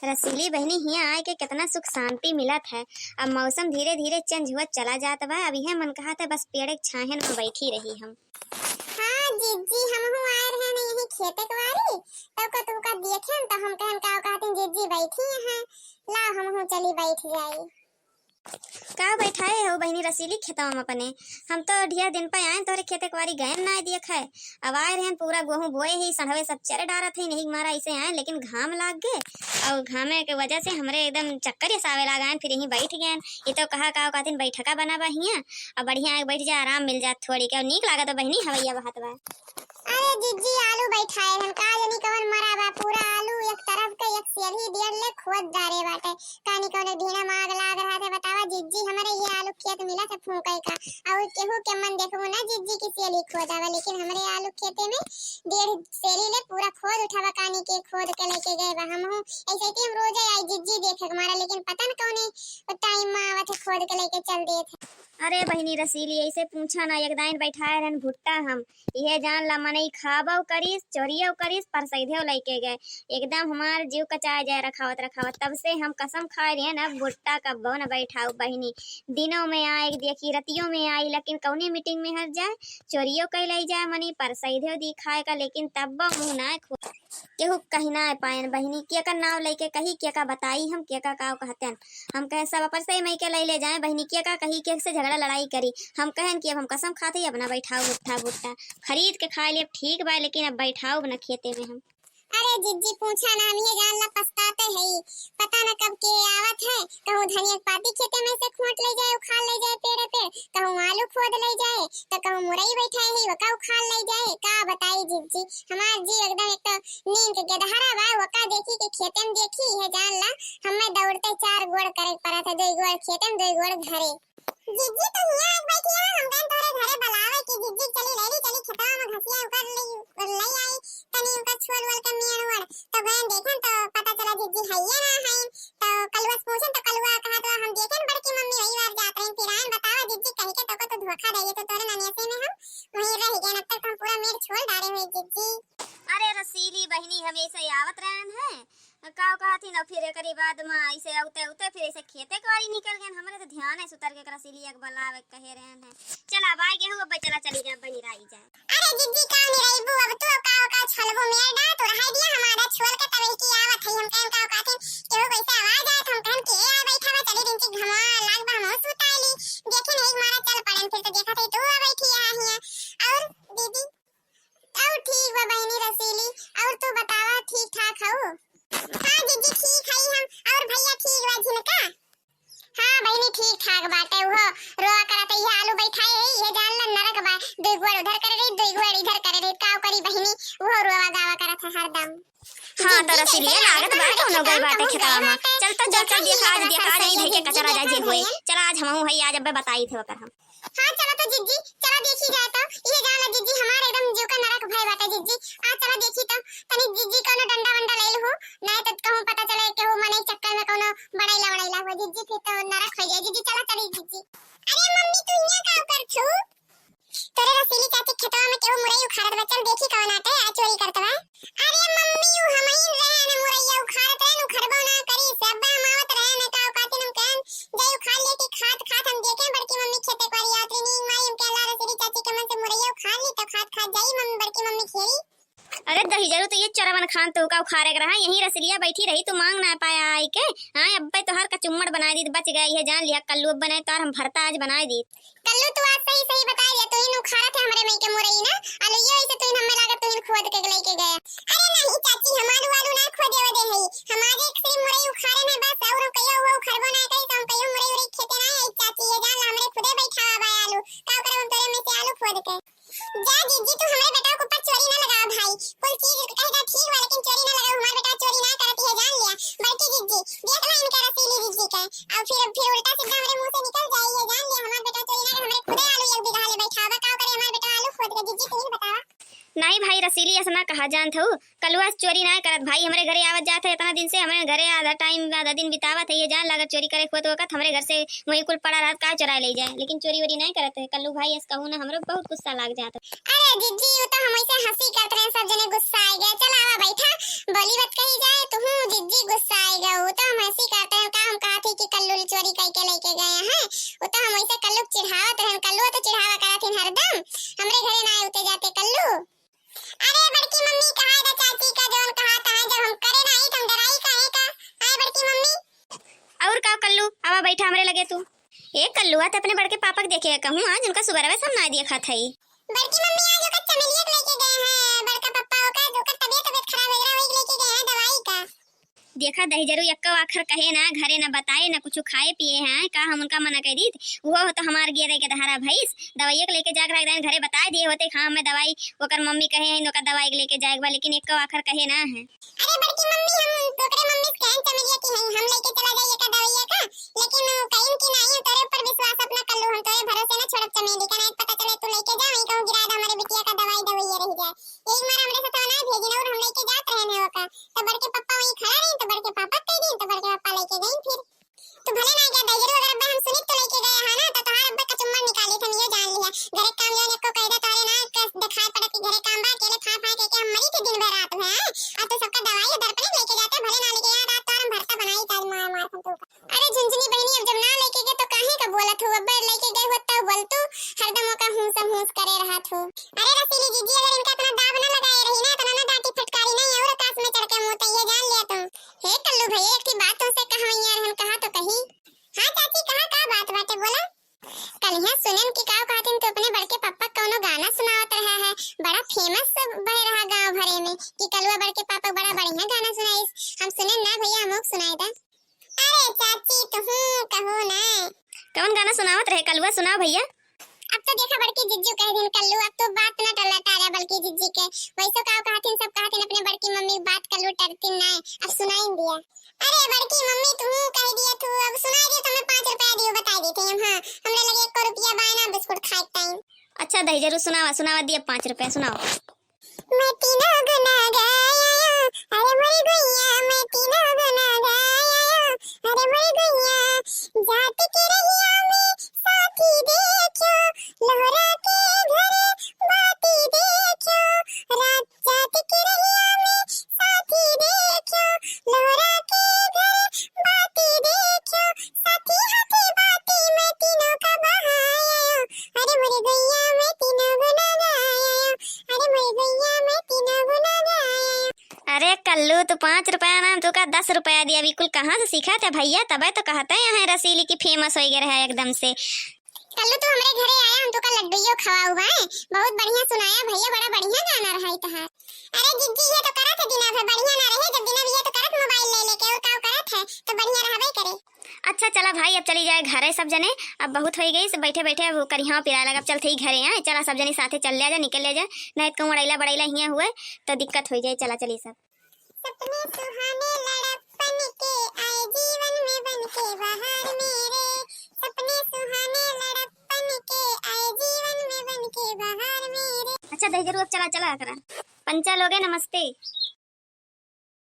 रसीली बहनी हिया आए के कितना सुख शांति मिलत है। अब मौसम धीरे धीरे चेंज हुआ चला जाता बा। अब यह मन कहा था बस पेड़ के छाहन में बैठी रही हम। हाँ जीजी हम आए रहे ना यही खेते कवारी तो तुमका देखे तो हम कहन का कहते जीजी बैठी हैं ला हम चली बैठ जाई। का बैठाए हो बहनी रसीली खेतवा में अपने? हम तो ढिया दिन पे आए तोरे खेते कवारी गए ना देख है। अब आए रहे पूरा गेहूं बोए ही सड़वे सब चरे डारत है नहीं मारा ऐसे आए लेकिन घाम लाग गए और घामे के वजह से हमरे एकदम चक्कर सावे लागान फिर यहीं बैठ गए। ये तो कहा कहते बैठका बनावा हिया अब बढ़िया बैठ जा आराम मिल जात थोड़ी के नीक लागत तो बहनी हवैया बहात बा। अरे जीजी आलू बैठाए हम का जनी कवन मरा बा पूरा आलू एक तरफ के एक सेली डेढ़ ले खोद डारे बाटे कानी कोने ढीना माग लाग रहा था। बतावा जीजी हमारे ये आलू खेत मिला था फूंकाई का और केहू के मन देखो ना जीजी की सेली खोदावा लेकिन हमारे आलू खेते में डेढ़ सेली ले पूरा खोद उठावा कानी के खोद के लेके गए बा। हम ऐसे ही हम रोज आई जीजी देखे हमारा लेकिन पता न कौने टाइम में आवत खोद के लेके चल दिए थे। अरे बहनी रसीली ऐसे पूछा ना एक दाइन बैठाए रहन भुट्टा हम यह जान ला मनई खाबो करीस चोरियो करीस पर सैधे लेके गए एकदम हमार जीव कचाए जाए रखावत तब से हम कसम खाए रहे ना भुट्टा कब्बो न बैठाओ बहनी। दिनों में आए देखी रतियों में आई लेकिन कौनी मीटिंग में हट जाए चोरियो कह ले जाए मनी पर सैधे दिखाए का लेकिन तब मुँह ना खो केहू कहीं ना पाए बहनी के का नाव लेके कही के का बताई हम के का कहते हैं हम कहे सब पर से मई के ले जाए बहनी के का कही के से झगड़ा लड़ाई करी हम कहन कि अब हम कसम खाते अब ना बैठाओ भुट्टा खरीद के खाए ले ठीक बा लेकिन अब बैठाओ ना खेते में हम। अरे जीजी पूछा ना हम ये जान ला पछताते हैं पता न कब के आवत है कहूँ धनिया पाती खेते में से खोट ले जाए उखाड़ ले जाए पेड़ पे कहूँ आलू खोद ले जाए तो कहूँ मुरई बैठाए है वका उखाड़ ले जाए का बताई जीजी हमार जी एकदम एक तो नींद के गदहरा बा वका देखी के खेते में देखी है जान ला हमें दौड़ते 4 गोड़ करे पड़ा था 2 गोड़ खेते में 2 गोड़ घरे। जीजी तो हिया आज बैठी है हम गन तोरे घरे बुलावे कि जीजी चली खेतवा में घसिया उकर ले आई तनी उनका छोल वल के मियां वड़ तो गन देखन तो पता चला जीजी हैया ना है तो कलवा पूछन तो कलवा कहा तो हम देखन बड़की मम्मी वही बार जात रही फिर आन बतावा जीजी कह के तो धोखा दे तो तोरे ननियते में हम वही रह गए अब तक हम पूरा मेर छोड़ डाले हुए जीजी। अरे रसीली बहनी हम ऐसे आवत रहन है का कहती न फिर एकरी बाद में ऐसे उते फिर ऐसे खेते कवारी निकल गए हमरे तो ध्यान है सुतर के रसीली एक बलावे कहे रहन है चला बाई गेहूं अब चला चली जा बनी राई जाए। अरे जीजी का नहीं रही बू अब तू का छलबो मेर डा तो रह दिया हमारा छोड़ के तब की आवत है हम कहन का कहते केहू कैसे आवाज आए हम कहन के आ बैठा बा चली दिन की घमा लाग बा हम सुताली देखे नहीं मारा चल पड़न फिर तो देखा थे तू बैठी आ हिया और दीदी और ठीक बा बहनी रसीली और तू बतावा ठीक ठाक हो? हाँ जीजी ठीक है हम और भैया ठीक बा झिनका? हाँ बहनी ठीक ठाक बाटे वो रोआ करत ये आलू बैठाए है ये जान ला नरक बा 2 गोड़ उधर करे रही 2 गोड़ इधर करे रही का करी बहनी वो रोवा गावा करत है हरदम। हाँ तो रसीली लागत बा कोनो गई बाटे खेतवा में चल तो चल देखा आज नहीं धई के कचरा जाए जे होए चल आज हमहू है आज अब बताई थे ओकर हम। हाँ चलो तो जीजी चलो देखी जाए तो ये जान ला जीजी हमारे एकदम जीव का नरक भय बाटे जीजी आज चलो देखी तो तनी जीजी कोनो डंडा वंडा ले लहू नहीं तो कहूं पता चले केहू मने चक्कर में कोनो बड़ाईला हो जीजी फिर तो नरक हो जाए जीजी चलो चली जीजी। अरे मम्मी तू इया का कर छू तोरे रसीली चाची खेतवा में केहू मुरई उखाड़त बा चल देखी कौन आटे आ चोरी करत बा। अरे मम्मी उ हमई रहे न मुरई उखाड़त रहे न खरबो ना करी सब मावत रहे न का कातिन हम कहन जई उखाड़ ले के खात हम देखे बड़की मम्मी खेते करी यात्री नी माई हम कहला रसीली चाची के मन से मुरई उखाड़ ली तो खात जाई मम्मी बड़की मम्मी खेरी। अरे दही जरूर तो ये चरवन खान तो का उखाड़े रहा यहीं रसलिया बैठी रही तो मांग ना पाया आई के हां अब तो हर का चुम्मड़ बना दी बच गई है जान लिया कल्लू बनाए तो हम भरता आज बना दी कल्लू तो आज सही बता दिया तो इन उखाड़ा थे हमरे मई के मुरई ना अले ये ऐसे तो इन हमें लागत तो इन खोद के लेके गया। अरे नहीं चाची हमारू वालू ना खोदे वदे है हमारे एक सिर्फ मुरई उखाड़े ना बस और कहियो वो उखाड़बो ना कही तो हम कहियो मुरई उरई खेते ना है चाची ये जान हमरे खुदे बैठावा बा आलू का करे हम तोरे में से आलू खोद के जा जीजी तू हमरे बेटा को ऊपर चोरी ना लगा भाई कोई चीज कहेगा ठीक है लेकिन चोरी ना लगा हमारा बेटा चोरी ना करती है जान लिया बल्कि जीजी देख ला इनका रसीली जीजी का और फिर उल्टा सीधा हमारे मुंह से निकल जाए ये जान लिया हमारा बेटा चोरी ना हमारे खुदे आलू एक बीघा ले बैठावा का करे हमारा बेटा आलू खोद के जीजी तू ही बतावा। नहीं भाई रसीली ऐसा ना कहा जान थू कलुआ चोरी ना करत भाई, हमारे घरे आवत जात है इतना दिन से, हमारे घरे आधा टाइम आधा दिन बितावत है, ये जान लगा चोरी करे खुद वक्त हमारे घर से वही कुल पड़ा रात का चुरा ले जाए, लेकिन चोरी वोरी नहीं करत है कल्लू भाई। ऐसा कहूँ ना हमरो बहुत गुस्सा लग जाता। अरे दीदी वो तो हम ऐसे हंसी करते रहे, सब जने गुस्सा आ गया। चल आवा बैठा, बोली बात कही जाए तो हूँ दीदी गुस्सा आ गया। वो तो हम हंसी करते हैं, का हम कहा थी कि कल्लू चोरी करके लेके गए हैं। वो तो हम ऐसे कल्लू चिढ़ावत रहे, कल्लू तो चिढ़ावा करा थी हरदम, हमरे घरे ना उते जाते कल्लू। अरे बड़की मम्मी कहा है चाची का जोन कहा था, जब हम करे नहीं तुम डराई काहे का? आए बड़की मम्मी। और का कल्लू आवा बैठा हमरे लगे तू। ए कल्लू तो अपने बड़के पापा के देखे कहूँ आज उनका सुबह सब ना दिया खाता है। बड़की मम्मी आज ओकर चमेलिया के लेके गए हैं, बड़का पापा ओकर ओकर तबीयत खराब हो गया, वही लेके गए हैं दवाई का। देखा दही जरूर यक्का आखर कहे ना घरे ना बताए ना कुछ खाए पिए हैं का हम उनका मना कर दी। वो तो हमार गिर के दहारा भैंस दवाई के लेके जाकर एकदम घरे बता दिए होते हाँ मैं दवाई ओकर मम्मी कहे हैं नोका दवाई के लेके जाएगा, लेकिन एक आखर कहे ना है। अरे बड़की मम्मी हम ओकरे मम्मी कहन चमेलिया की है, हम लेके चला जाइए का दवाई का, लेकिन कहीं की नहीं तेरे ऊपर विश्वास अपना कल्लू, हम तेरे भरोसे ना छोड़ चमेली का, नहीं पता चले तू लेके जा वही कहूं गिरा दे हमारे बिटिया का दवाई रह जाए। एक बार हमरे साथ ना भेजी ना और हम लेके जात रहे ने ओका, तो बड़के पापा वही खड़ा रहे, तो बड़के पापा कह दी, तो बड़के पापा लेके गए। फिर तो भले ना गया दजरू, अगर अब्बा हम सुनी तो लेके गए हां ना, तो तोहार अब्बा का चुम्मा निकाले थे, ये जान लिया घरे काम जो को कह दे तारे ना दिखाई पड़ा कि घरे काम बा, अकेले खा खा के हम मरी थे दिन भर रात में। अब तो सबका दवाई दर पे लेके जाते, भले ना लेके यहाँ रात तो हम भरता बनाई तार मार मार खतू का। अरे झुनझुनी बहनी अब जब ना लेके गए तो काहे का बोलत हो, अब्बा लेके गए होत तो बोल तू हरदम का हूस करे रहा थू। अरे रसीली जीजी अगर इनका इतना दाव ना लगाए रही ना तो ना डांटी फटकारी नहीं और आकाश में चढ़ के मुंह तो ये जान लिया तुम। हे कल्लू भैया एक बात तुमसे कहा यार, हम कहा तो कही। हां चाची कहा का बात बाटे बोला। कल यहाँ सुनन की का कहते तो अपने बड़के पापा कोनो गाना सुनावत रहा है, बड़ा फेमस बह रहा गांव भरे में कि कलुआ बड़के पापा बड़ा बढ़िया गाना सुनाइस, हम सुनन ना भैया हमको सुनाई दा। अरे चाची तुम कहो ना कौन गाना सुनावत रहे कलुआ, सुनाओ भैया। अब तो देखा बड़की जिज्जू कह दिन कल्लू, अब तो बात ना टला तारा बल्कि जिज्जी के वैसे का कहते सब कहते अपने बड़की मम्मी बात कल्लू टरती ना, अब सुनाई दिया। अरे बड़की मम्मी तू कह दिया तू, अब सुनाई दिया तो मैं 5 रुपया दियो बता देते हम। हां हमरे लगे 1 रुपया बायना बिस्कुट खाए टाइम। अच्छा दही जरूर सुनावा दिया 5 रुपया सुनाओ। मैं तीनों गुना गाया, अरे मर गईया मैं तीनों गुना गाया, अरे मर गईया जात के रहिया में साथी देखो, लोहरा के घर बाती देखो, रात जात के रहिया में साथी देखो, लोहरा के घर बाती देखो, साथी हाथी बाती मैं तीनों का बहाया, अरे मर गईया मैं तीनों गुना गाया, अरे मर गईया मैं तीनों गुना गाया। अरे कल्लू तो 5 रुपया ना तो का 10 रुपया दिया, बिल्कुल कहाँ से सीखा था भैया, तब तो कहता है यहाँ रसीली की फेमस हो गया है एकदम से। कल्लू तो हमारे घरे आया, हम तो का लड्डूयो खवा हुआ है, बहुत बढ़िया सुनाया भैया, बड़ा बढ़िया गाना रहा तहार। अरे जिज्जी ये तो करत है दिना भर बढ़िया ना रहे, जब दिना ये तो करत मोबाइल ले लेके और का करत है तो बढ़िया रहबे करे। अच्छा चला भाई अब चली जाए घरे सब जने, अब बहुत हो गई सब बैठे बैठे अब करिया पिरा लगा, अब चलते ही घरे हैं, चला सब जने साथे चल ले जा निकल ले जा, नहीं तो बड़ैला बड़ैला हिया हुए तो दिक्कत हो जाए। चला चली सब। सपने सुहाने लड़पन के आए जीवन में बन के बहार मेरे, सपने सुहाने लड़पन के आए जीवन में बन के बहार मेरे। अच्छा दही जरूर अब चला करा पंचा लोगे नमस्ते।